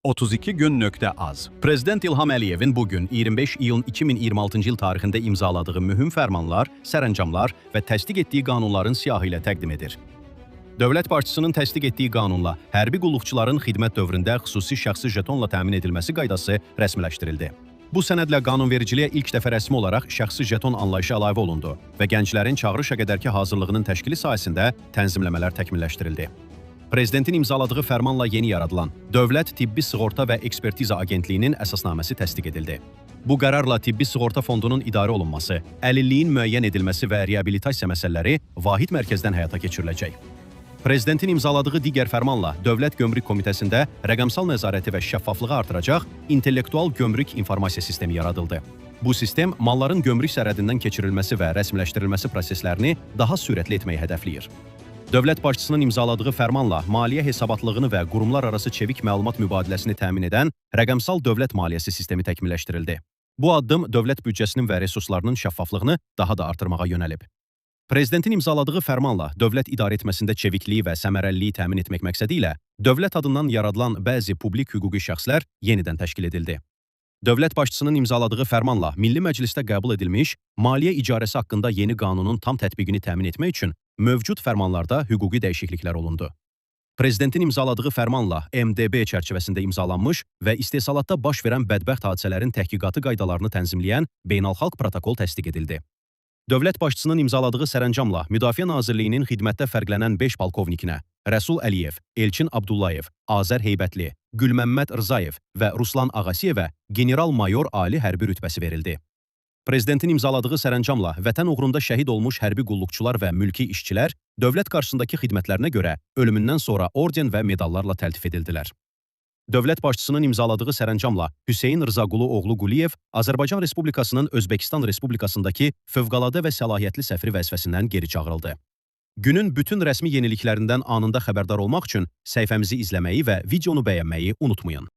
32gün.az. Prezident İlham Əliyevin bugün 25 iyun 2026-cı il tarixində imzaladığı mühüm fərmanlar, sərəncamlar və təsdiq etdiyi qanunların siyahı ilə təqdim edir. Dövlət başçısının təsdiq etdiyi qanunla hərbi qulluqçuların xidmət dövründə xüsusi şəxsi jetonla təmin edilməsi qaydası rəsmiləşdirildi. Bu sənədlə qanunvericiliyə ilk dəfə rəsmi olaraq şəxsi jeton anlayışı əlavə olundu və gənclərin çağırışa qədərki hazırlığının təşkili sahəsində tənzimləmələr təkmilləşdirildi. Prezidentin imzaladığı fərmanla yeni yaradılan Dövlət Tibbi Sığorta və Ekspertiza Agentliyinin əsasnaməsi təsdiq edildi. Bu qərarla Tibbi Sığorta Fondunun idarə olunması, əlilliyin müəyyən edilməsi və reabilitasiya məsələləri vahid mərkəzdən həyata keçiriləcək. Prezidentin imzaladığı digər fərmanla Dövlət Gömrük Komitəsində rəqəmsal nəzarəti və şəffaflığı artıracaq intellektual gömrük informasiya sistemi yaradıldı. Bu sistem malların gömrük sərhədindən keçirilməsi və rəsmiləşdirilməsi proseslərini daha sürətli etməyi hədəfləyir. Dövlət başçısının imzaladığı fərmanla maliyyə hesabatlığını və qurumlararası çevik məlumat mübadiləsini təmin edən rəqəmsal dövlət maliyyəsi sistemi təkmilləşdirildi. Bu addım dövlət büdcəsinin və resurslarının şəffaflığını daha da artırmağa yönəlib. Prezidentin imzaladığı fərmanla dövlət idarəetməsində çevikliyi və səmərəliliyi təmin etmək məqsədi ilə dövlət adından yaradılan bəzi publik hüquqi şəxslər yenidən təşkil edildi. Dövlət başçısının imzaladığı fərmanla Milli Məclisdə qəbul edilmiş maliyyə icarəsi haqqında yeni qanunun tam tətbiqini təmin etmək üçün mövcud fərmanlarda hüquqi dəyişikliklər olundu. Prezidentin imzaladığı fərmanla MDB çərçivəsində imzalanmış və istehsalatda baş verən bədbəxt hadisələrin təhqiqatı qaydalarını tənzimləyən beynəlxalq protokol təsdiq edildi. Dövlət başçısının imzaladığı sərəncamla Müdafiə Nazirliyinin xidmətdə fərqlənən 5 polkovnikinə Rəsul Əliyev, Elçin Abdullayev, Azər Heybətli, Gülməmməd Rzayev və Ruslan Ağasiyevə general-mayor ali hərbi rütbəsi verildi. Prezidentin imzaladığı sərəncamla vətən uğrunda şəhid olmuş hərbi qulluqçular və mülki işçilər dövlət qarşısındakı xidmətlərinə görə ölümündən sonra orden və medallarla təltif edildilər. Dövlət başçısının imzaladığı sərəncamla Hüseyn Rzaqulu oğlu Quliyev Azərbaycan Respublikasının Özbəkistan Respublikasındakı fövqəladə və səlahiyyətli səfiri vəzifəsindən geri çağırıldı. Günün bütün rəsmi yeniliklərindən anında xəbərdar olmaq üçün səhifəmizi izləməyi və videonu bəyənməyi unutmayın.